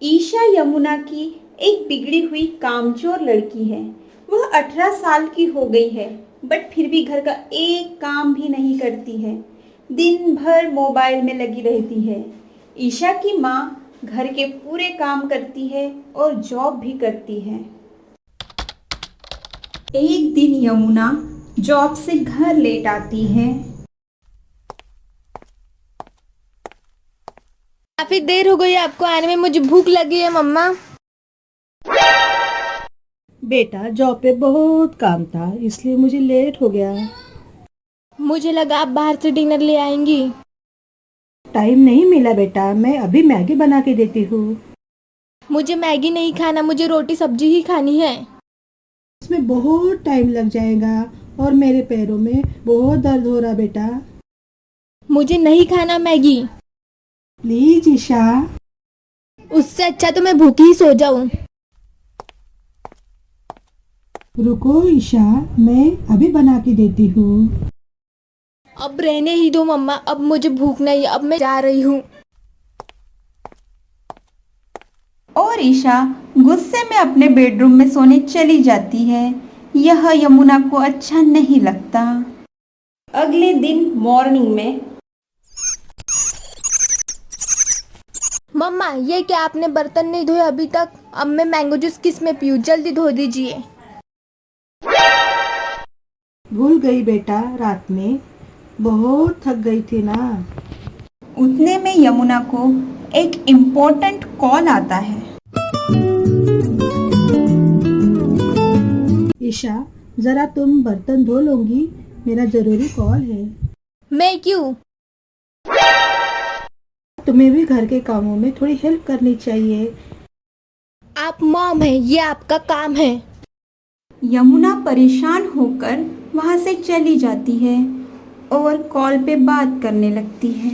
ईशा यमुना की एक बिगड़ी हुई कामचोर लड़की है। वह 18 साल की हो गई है, बट फिर भी घर का एक काम भी नहीं करती है। दिन भर मोबाइल में लगी रहती है। ईशा की माँ घर के पूरे काम करती है और जॉब भी करती है। एक दिन यमुना जॉब से घर लेट आती है। काफी देर हो गई है आपको आने में। मुझे भूख लगी है मम्मा। बेटा जॉब पे बहुत काम था इसलिए मुझे लेट हो गया। मुझे लगा आप बाहर से डिनर ले आएंगी। टाइम नहीं मिला बेटा, मैं अभी मैगी बना के देती हूँ। मुझे मैगी नहीं खाना, मुझे रोटी सब्जी ही खानी है। इसमें बहुत टाइम लग जाएगा और मेरे पैरों में बहुत दर्द हो रहा बेटा। मुझे नहीं खाना मैगी। प्लीज ईशा। उससे अच्छा तो मैं भूखी ही सो जाऊं। रुको ईशा, मैं अभी बना के देती हूँ। अब रहने ही दो मम्मा, अब मुझे भूख नहीं है, अब मैं जा रही हूँ। और ईशा गुस्से में अपने बेडरूम में सोने चली जाती है। यह यमुना को अच्छा नहीं लगता। अगले दिन मॉर्निंग में मम्मा ये क्या, आपने बर्तन नहीं धोए अभी तक? अब मैं मैंगो जूस किस में पीऊँ? जल्दी धो दीजिए। भूल गई बेटा, रात में बहुत थक गई थी ना। उतने में यमुना को एक इम्पोर्टेंट कॉल आता है। ईशा जरा तुम बर्तन धो लोगी, मेरा जरूरी कॉल है। मैं क्यों? तुम्हें भी घर के कामों में थोड़ी हेल्प करनी चाहिए। आप मॉम है, ये आपका काम है। यमुना परेशान होकर वहां से चली जाती है और कॉल पे बात करने लगती है।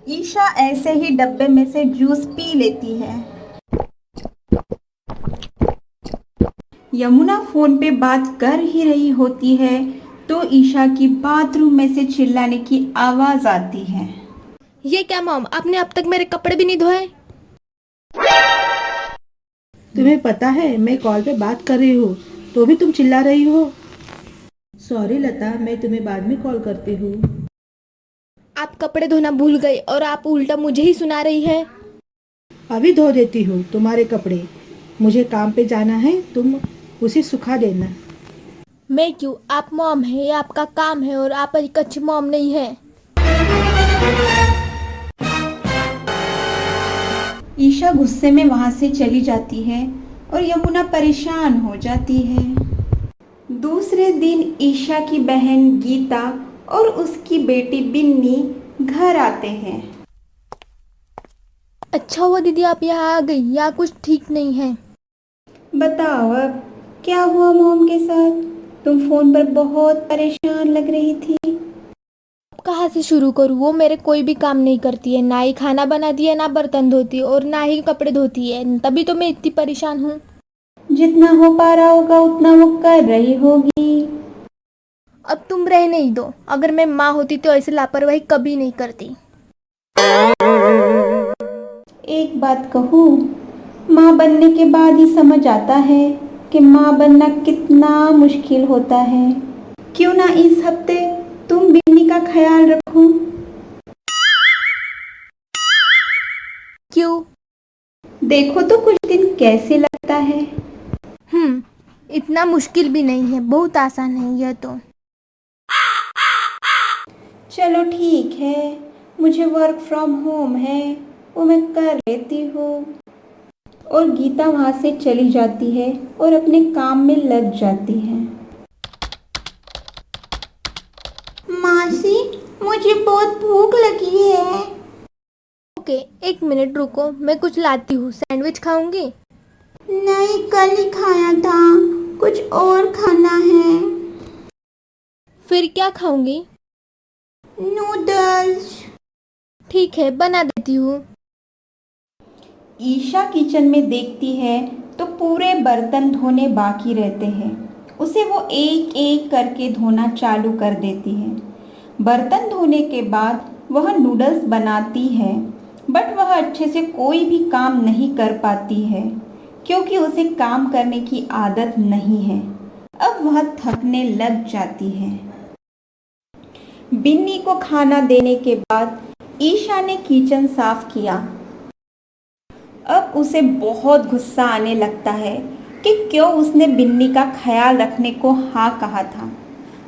ईशा ऐसे ही डब्बे में से जूस पी लेती है। यमुना फोन पे बात कर ही रही होती है तो ईशा की बाथरूम में से चिल्लाने की आवाज आती है। ये क्या मॉम, आपने अब तक मेरे कपड़े भी नहीं धोए? तुम्हें पता है मैं कॉल पे बात कर रही हूँ तो भी तुम चिल्ला रही हो। सॉरी लता, मैं तुम्हें बाद में कॉल करती हूँ। आप कपड़े धोना भूल गए और आप उल्टा मुझे ही सुना रही है। अभी धो देती हूँ तुम्हारे कपड़े। मुझे काम पे जाना है, तुम उसे सुखा देना। मैं क्यों? आप मॉम है, ये आपका काम है और आप एक अच्छी मॉम नहीं है। ईशा गुस्से में वहां से चली जाती है और यमुना परेशान हो जाती है। दूसरे दिन ईशा की बहन गीता और उसकी बेटी बिन्नी घर आते हैं। अच्छा हुआ दीदी आप यहाँ आ गई, या कुछ ठीक नहीं है? बताओ अब क्या हुआ मॉम के साथ? तुम फोन पर बहुत परेशान लग रही थी। अब कहाँ से शुरू करूँ? वो मेरे कोई भी काम नहीं करती है, ना ही खाना बनाती है, ना बर्तन धोती है और ना ही कपड़े धोती है। तभी तो मैं इतनी परेशान हूँ। जितना हो पा रहा होगा उतना वो कर रही होगी। अब तुम रहने ही दो। अगर मैं माँ होती तो ऐसे लापरवाही कभी नहीं करती। एक बात कहूँ, माँ बनने के बाद ही समझ आता है कि माँ बनना कितना मुश्किल होता है। क्यों ना इस हफ्ते तुम बिन्नी का ख्याल रखो। क्यों? देखो तो कुछ दिन कैसे लगता है। इतना मुश्किल भी नहीं है, बहुत आसान है यह तो। चलो ठीक है, मुझे वर्क फ्रॉम होम है, वो मैं कर लेती हूँ। और गीता वहाँ से चली जाती है और अपने काम में लग जाती है। मासी, मुझे बहुत भूख लगी है। ओके, एक मिनट रुको, मैं कुछ लाती हूँ। सैंडविच खाऊंगी? नहीं, कल ही खाया था, कुछ और खाना है। फिर क्या खाऊंगी? नूडल्स। ठीक है, बना देती हूँ। ईशा किचन में देखती है तो पूरे बर्तन धोने बाकी रहते हैं। उसे वो एक एक करके धोना चालू कर देती है। बर्तन धोने के बाद वह नूडल्स बनाती है बट वह अच्छे से कोई भी काम नहीं कर पाती है क्योंकि उसे काम करने की आदत नहीं है। अब वह थकने लग जाती है। बिन्नी को खाना देने के बाद ईशा ने किचन साफ किया। अब उसे बहुत गुस्सा आने लगता है कि क्यों उसने बिन्नी का ख्याल रखने को हाँ कहा था।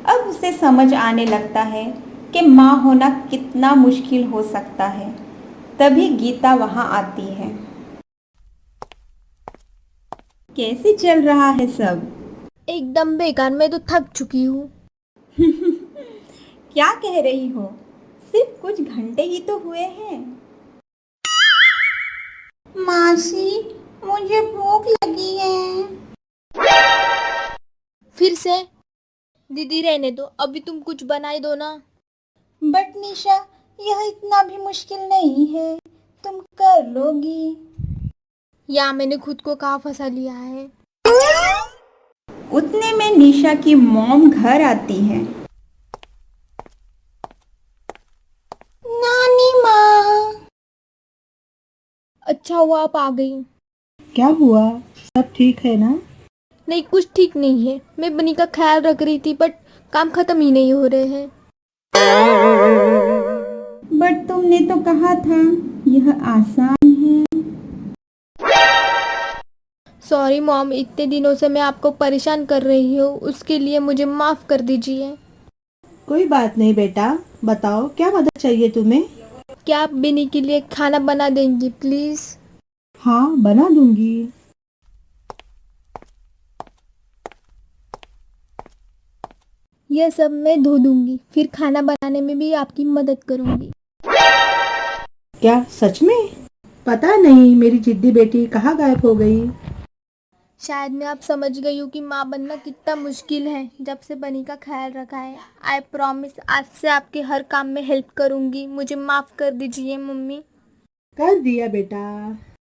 अब उसे समझ आने लगता है कि माँ होना कितना मुश्किल हो सकता है। तभी गीता वहाँ आती है। कैसे चल रहा है सब? एकदम बेकार, मैं तो थक चुकी हूँ। क्या कह रही हो? सिर्फ कुछ घंटे ही तो हुए हैं। मासी, मुझे भूख लगी है। फिर से? दीदी रहने दो, अभी तुम कुछ बनाई दो ना। बट निशा, यह इतना भी मुश्किल नहीं है, तुम कर लोगी। या मैंने खुद को कहाँ फंसा लिया है। उतने में निशा की मॉम घर आती है। नानी माँ। अच्छा हुआ आप आ गई। क्या हुआ? सब ठीक है ना? नहीं, कुछ ठीक नहीं है। मैं बनी का ख्याल रख रही थी बट काम खत्म ही नहीं हो रहे हैं। बट तुमने तो कहा था यह आसान है। सॉरी मॉम, इतने दिनों से मैं आपको परेशान कर रही हूँ, उसके लिए मुझे माफ़ कर दीजिए। कोई बात नहीं बेटा, बताओ क्या मदद चाहिए तुम्हें? क्या आप बिनी के लिए खाना बना देंगी प्लीज़? हाँ, बना दूंगी। यह सब मैं धो दूंगी, फिर खाना बनाने में भी आपकी मदद करूंगी। क्या सच में? पता नहीं मेरी जिद्दी बेटी कहाँ गायब हो गई। शायद मैं अब समझ गई हूँ कि माँ बनना कितना मुश्किल है जब से बनी का ख्याल रखा है। आई प्रॉमिस आज से आपके हर काम में हेल्प करूंगी। मुझे माफ़ कर दीजिए मम्मी। कर दिया बेटा।